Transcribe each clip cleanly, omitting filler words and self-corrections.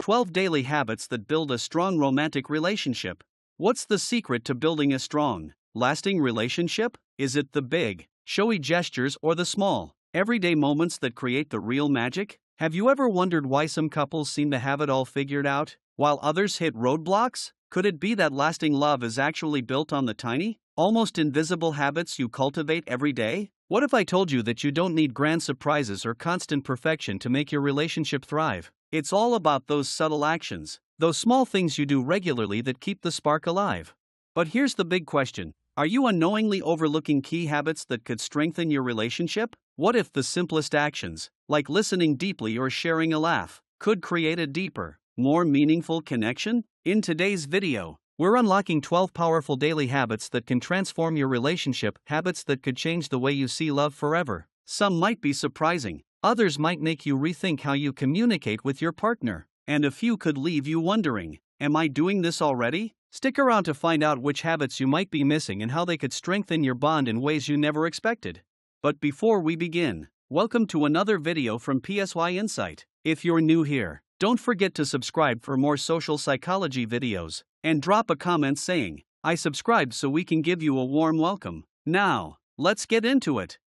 12 daily habits that build a strong romantic relationship. What's the secret to building a strong, lasting relationship? Is it the big, showy gestures or the small, everyday moments that create the real magic? Have you ever wondered why some couples seem to have it all figured out, while others hit roadblocks? Could it be that lasting love is actually built on the tiny, almost invisible habits you cultivate every day? What if I told you that you don't need grand surprises or constant perfection to make your relationship thrive? It's all about those subtle actions, those small things you do regularly that keep the spark alive. But here's the big question. Are you unknowingly overlooking key habits that could strengthen your relationship? What if the simplest actions, like listening deeply or sharing a laugh, could create a deeper, more meaningful connection? In today's video, we're unlocking 12 powerful daily habits that can transform your relationship, habits that could change the way you see love forever. Some might be surprising, others might make you rethink how you communicate with your partner, and a few could leave you wondering, am I doing this already? Stick around to find out which habits you might be missing and how they could strengthen your bond in ways you never expected. But before we begin, welcome to another video from PSY Insight. If you're new here, don't forget to subscribe for more social psychology videos, and drop a comment saying, I subscribed, so we can give you a warm welcome. Now, let's get into it.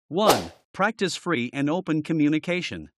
1. Practice free and open communication.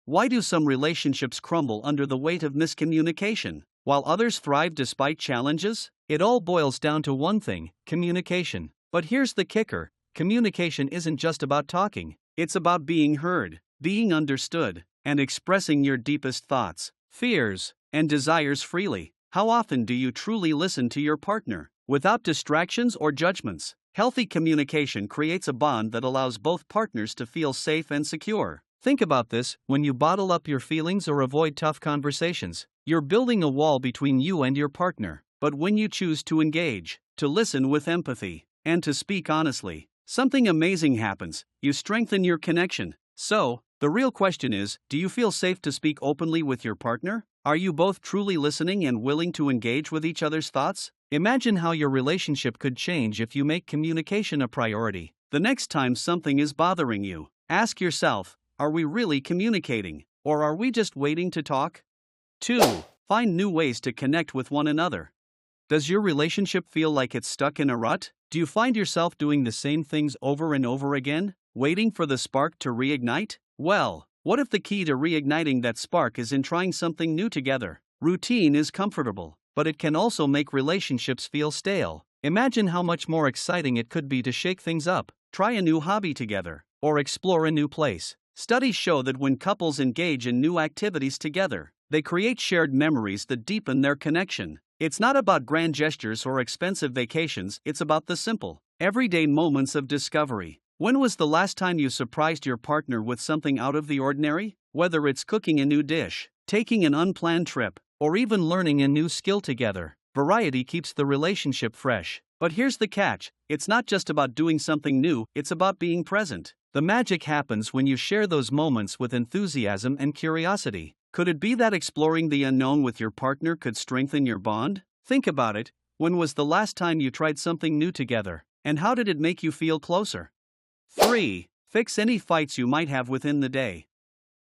Why do some relationships crumble under the weight of miscommunication, while others thrive despite challenges? It all boils down to one thing: communication. But here's the kicker: communication isn't just about talking, it's about being heard, being understood, and expressing your deepest thoughts, fears, and desires freely. How often do you truly listen to your partner, without distractions or judgments? Healthy communication creates a bond that allows both partners to feel safe and secure. Think about this: when you bottle up your feelings or avoid tough conversations, you're building a wall between you and your partner. But when you choose to engage, to listen with empathy, and to speak honestly, something amazing happens. You strengthen your connection. So, the real question is, do you feel safe to speak openly with your partner? Are you both truly listening and willing to engage with each other's thoughts? Imagine how your relationship could change if you make communication a priority. The next time something is bothering you, ask yourself, are we really communicating, or are we just waiting to talk? 2. Find new ways to connect with one another. Does your relationship feel like it's stuck in a rut? Do you find yourself doing the same things over and over again, waiting for the spark to reignite? Well, what if the key to reigniting that spark is in trying something new together? Routine is comfortable, but it can also make relationships feel stale. Imagine how much more exciting it could be to shake things up, try a new hobby together, or explore a new place. Studies show that when couples engage in new activities together, they create shared memories that deepen their connection. It's not about grand gestures or expensive vacations, it's about the simple, everyday moments of discovery. When was the last time you surprised your partner with something out of the ordinary? Whether it's cooking a new dish, taking an unplanned trip, or even learning a new skill together, variety keeps the relationship fresh. But here's the catch: it's not just about doing something new, it's about being present. The magic happens when you share those moments with enthusiasm and curiosity. Could it be that exploring the unknown with your partner could strengthen your bond? Think about it. When was the last time you tried something new together, and how did it make you feel closer? 3. Fix any fights you might have within the day.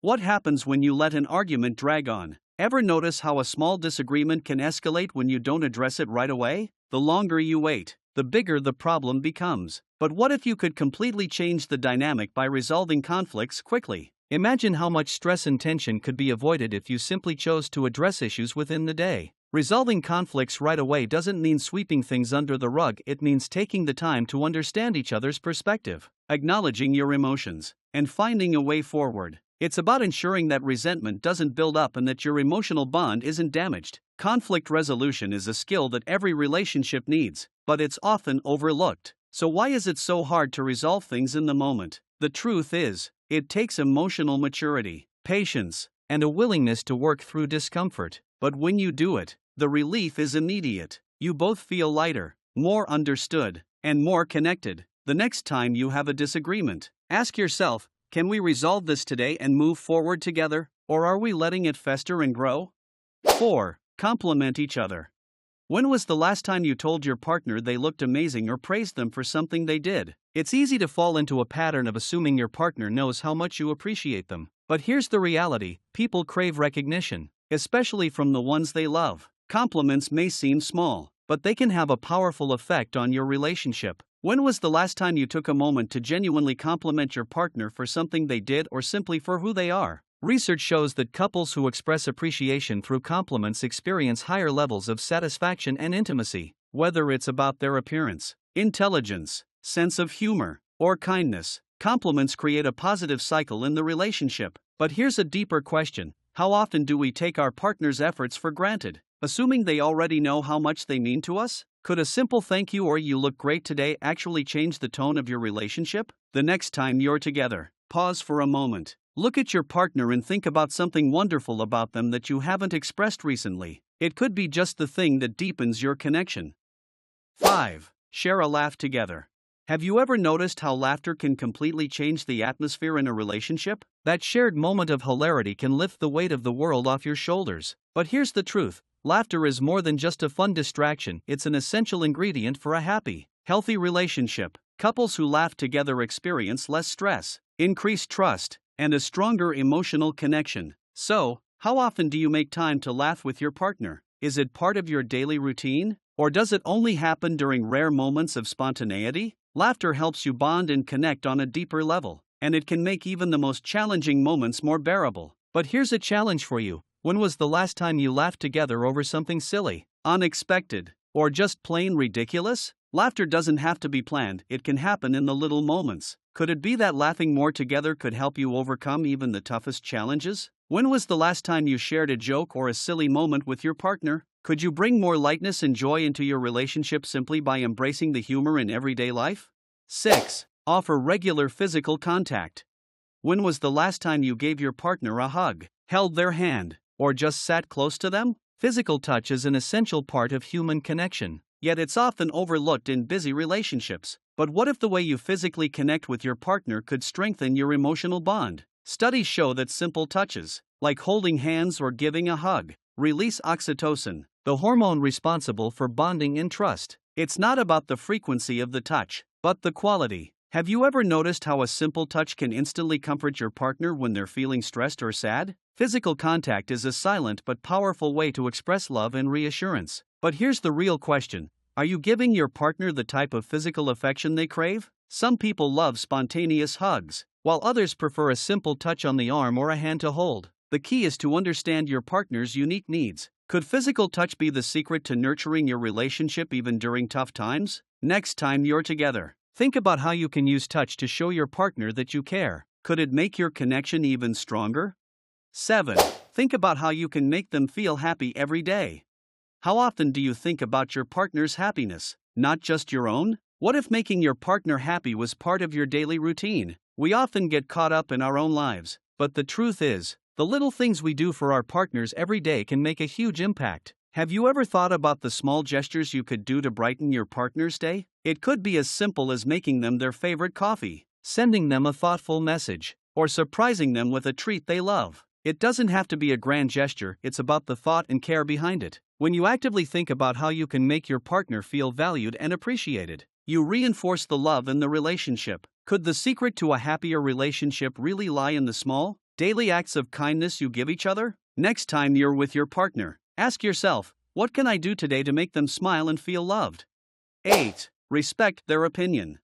What happens when you let an argument drag on? Ever notice how a small disagreement can escalate when you don't address it right away? The longer you wait, the bigger the problem becomes. But what if you could completely change the dynamic by resolving conflicts quickly? Imagine how much stress and tension could be avoided if you simply chose to address issues within the day. Resolving conflicts right away doesn't mean sweeping things under the rug, it means taking the time to understand each other's perspective, acknowledging your emotions, and finding a way forward. It's about ensuring that resentment doesn't build up and that your emotional bond isn't damaged. Conflict resolution is a skill that every relationship needs, but it's often overlooked. So why is it so hard to resolve things in the moment? The truth is, it takes emotional maturity, patience, and a willingness to work through discomfort. But when you do it, the relief is immediate. You both feel lighter, more understood, and more connected. The next time you have a disagreement, ask yourself, can we resolve this today and move forward together, or are we letting it fester and grow? 4. Compliment each other. When was the last time you told your partner they looked amazing or praised them for something they did? It's easy to fall into a pattern of assuming your partner knows how much you appreciate them. But here's the reality: people crave recognition. especially from the ones they love. Compliments may seem small, but they can have a powerful effect on your relationship. When was the last time you took a moment to genuinely compliment your partner for something they did or simply for who they are? Research shows that couples who express appreciation through compliments experience higher levels of satisfaction and intimacy. Whether it's about their appearance, intelligence, sense of humor, or kindness, compliments create a positive cycle in the relationship. But here's a deeper question: how often do we take our partner's efforts for granted, assuming they already know how much they mean to us? Could a simple thank you or "you look great today" actually change the tone of your relationship? The next time you're together, pause for a moment. Look at your partner and think about something wonderful about them that you haven't expressed recently. It could be just the thing that deepens your connection. 5. Share a laugh together. Have you ever noticed how laughter can completely change the atmosphere in a relationship? That shared moment of hilarity can lift the weight of the world off your shoulders. But here's the truth: laughter is more than just a fun distraction, it's an essential ingredient for a happy, healthy relationship. Couples who laugh together experience less stress, increased trust, and a stronger emotional connection. So, how often do you make time to laugh with your partner? Is it part of your daily routine? Or does it only happen during rare moments of spontaneity? Laughter helps you bond and connect on a deeper level, and it can make even the most challenging moments more bearable. But here's a challenge for you: when was the last time you laughed together over something silly, unexpected, or just plain ridiculous? Laughter doesn't have to be planned, it can happen in the little moments. Could it be that laughing more together could help you overcome even the toughest challenges? When was the last time you shared a joke or a silly moment with your partner? Could you bring more lightness and joy into your relationship simply by embracing the humor in everyday life? 6. Offer regular physical contact. When was the last time you gave your partner a hug, held their hand, or just sat close to them? Physical touch is an essential part of human connection, yet it's often overlooked in busy relationships. But what if the way you physically connect with your partner could strengthen your emotional bond? Studies show that simple touches, like holding hands or giving a hug, release oxytocin, the hormone responsible for bonding and trust. It's not about the frequency of the touch, but the quality. Have you ever noticed how a simple touch can instantly comfort your partner when they're feeling stressed or sad? Physical contact is a silent but powerful way to express love and reassurance. But here's the real question: are you giving your partner the type of physical affection they crave? Some people love spontaneous hugs, while others prefer a simple touch on the arm or a hand to hold. The key is to understand your partner's unique needs. Could physical touch be the secret to nurturing your relationship even during tough times? Next time you're together, think about how you can use touch to show your partner that you care. Could it make your connection even stronger? 7. Think about how you can make them feel happy every day. How often do you think about your partner's happiness, not just your own? What if making your partner happy was part of your daily routine? We often get caught up in our own lives, but the truth is, the little things we do for our partners every day can make a huge impact. Have you ever thought about the small gestures you could do to brighten your partner's day? It could be as simple as making them their favorite coffee, sending them a thoughtful message, or surprising them with a treat they love. It doesn't have to be a grand gesture, it's about the thought and care behind it. When you actively think about how you can make your partner feel valued and appreciated, you reinforce the love in the relationship. Could the secret to a happier relationship really lie in the small, daily acts of kindness you give each other? Next time you're with your partner, ask yourself, what can I do today to make them smile and feel loved? 8. Respect their opinion.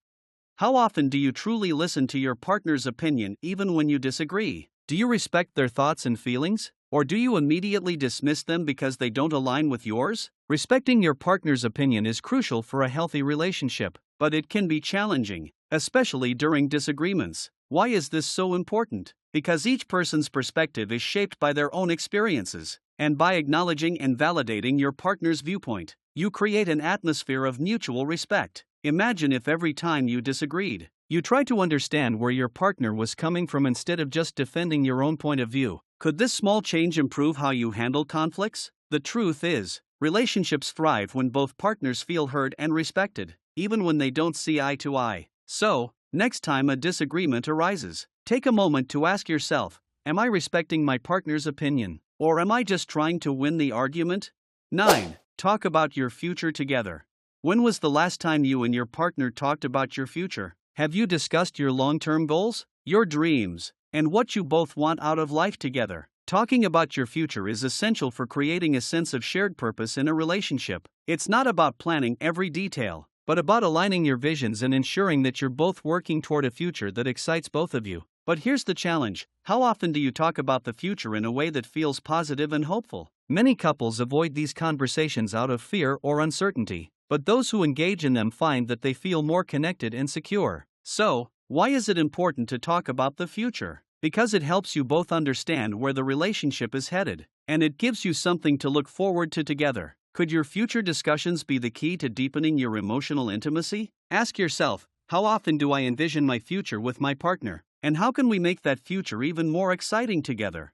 How often do you truly listen to your partner's opinion even when you disagree? Do you respect their thoughts and feelings? Or do you immediately dismiss them because they don't align with yours? Respecting your partner's opinion is crucial for a healthy relationship, but it can be challenging, especially during disagreements. Why is this so important? Because each person's perspective is shaped by their own experiences, and by acknowledging and validating your partner's viewpoint, you create an atmosphere of mutual respect. Imagine if every time you disagreed, you tried to understand where your partner was coming from instead of just defending your own point of view. Could this small change improve how you handle conflicts? The truth is, relationships thrive when both partners feel heard and respected, even when they don't see eye to eye. So, next time a disagreement arises, take a moment to ask yourself, am I respecting my partner's opinion, or am I just trying to win the argument? 9. Talk about your future together. When was the last time you and your partner talked about your future? Have you discussed your long-term goals, your dreams, and what you both want out of life together? Talking about your future is essential for creating a sense of shared purpose in a relationship. It's not about planning every detail, but about aligning your visions and ensuring that you're both working toward a future that excites both of you. But here's the challenge: how often do you talk about the future in a way that feels positive and hopeful? Many couples avoid these conversations out of fear or uncertainty, but those who engage in them find that they feel more connected and secure. So, why is it important to talk about the future? Because it helps you both understand where the relationship is headed, and it gives you something to look forward to together. Could your future discussions be the key to deepening your emotional intimacy? Ask yourself, how often do I envision my future with my partner? And how can we make that future even more exciting together?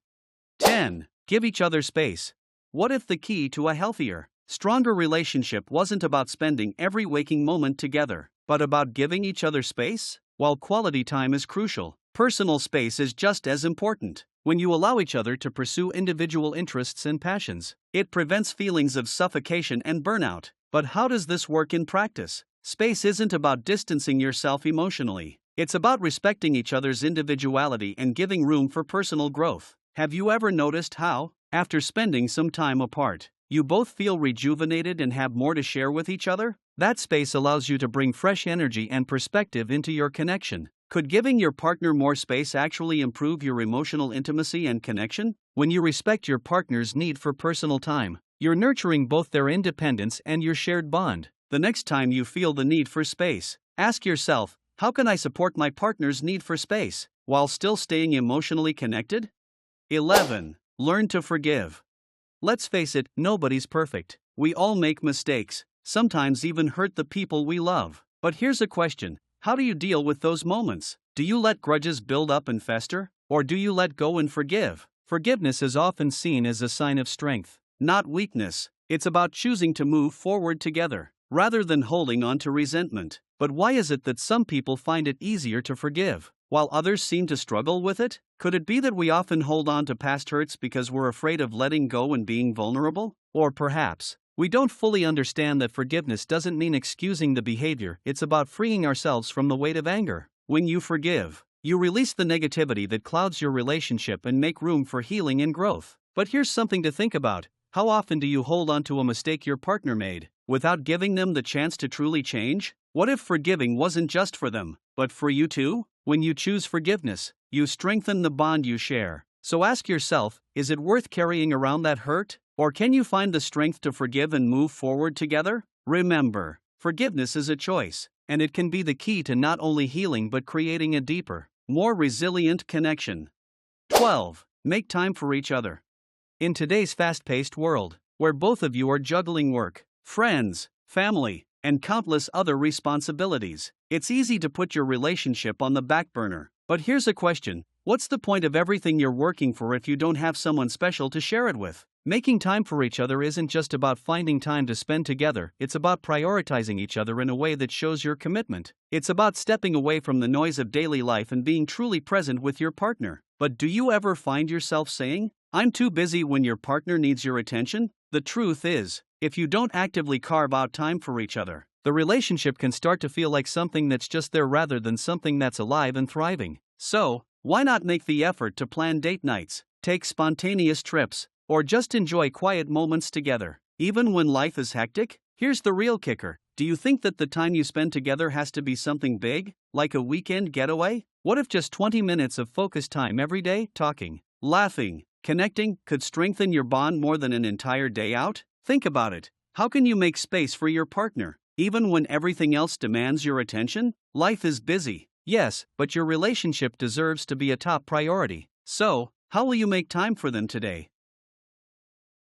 10. Give each other space. What if the key to a healthier, stronger relationship wasn't about spending every waking moment together, but about giving each other space? While quality time is crucial, personal space is just as important. When you allow each other to pursue individual interests and passions, it prevents feelings of suffocation and burnout. But how does this work in practice? Space isn't about distancing yourself emotionally. It's about respecting each other's individuality and giving room for personal growth. Have you ever noticed how, after spending some time apart, you both feel rejuvenated and have more to share with each other? That space allows you to bring fresh energy and perspective into your connection. Could giving your partner more space actually improve your emotional intimacy and connection? When you respect your partner's need for personal time, you're nurturing both their independence and your shared bond. The next time you feel the need for space, ask yourself, how can I support my partner's need for space while still staying emotionally connected? 11. Learn to forgive. Let's face it, nobody's perfect. We all make mistakes, sometimes even hurt the people we love. But here's a question: how do you deal with those moments? Do you let grudges build up and fester? Or do you let go and forgive? Forgiveness is often seen as a sign of strength, not weakness. It's about choosing to move forward together, rather than holding on to resentment. But why is it that some people find it easier to forgive, while others seem to struggle with it? Could it be that we often hold on to past hurts because we're afraid of letting go and being vulnerable? Or perhaps, we don't fully understand that forgiveness doesn't mean excusing the behavior, it's about freeing ourselves from the weight of anger. When you forgive, you release the negativity that clouds your relationship and make room for healing and growth. But here's something to think about: how often do you hold on to a mistake your partner made, without giving them the chance to truly change? What if forgiving wasn't just for them, but for you too? When you choose forgiveness, you strengthen the bond you share. So ask yourself, is it worth carrying around that hurt? Or can you find the strength to forgive and move forward together? Remember, forgiveness is a choice, and it can be the key to not only healing but creating a deeper, more resilient connection. 12. Make time for each other. In today's fast-paced world, where both of you are juggling work, friends, family, and countless other responsibilities, it's easy to put your relationship on the back burner. But here's a question: what's the point of everything you're working for if you don't have someone special to share it with? Making time for each other isn't just about finding time to spend together, it's about prioritizing each other in a way that shows your commitment. It's about stepping away from the noise of daily life and being truly present with your partner. But do you ever find yourself saying, "I'm too busy," when your partner needs your attention? The truth is, if you don't actively carve out time for each other, the relationship can start to feel like something that's just there rather than something that's alive and thriving. So, why not make the effort to plan date nights, take spontaneous trips, or just enjoy quiet moments together, even when life is hectic? Here's the real kicker: do you think that the time you spend together has to be something big, like a weekend getaway? What if just 20 minutes of focused time every day, talking, laughing, connecting, could strengthen your bond more than an entire day out? Think about it. How can you make space for your partner, even when everything else demands your attention? Life is busy, yes, but your relationship deserves to be a top priority. So, how will you make time for them today?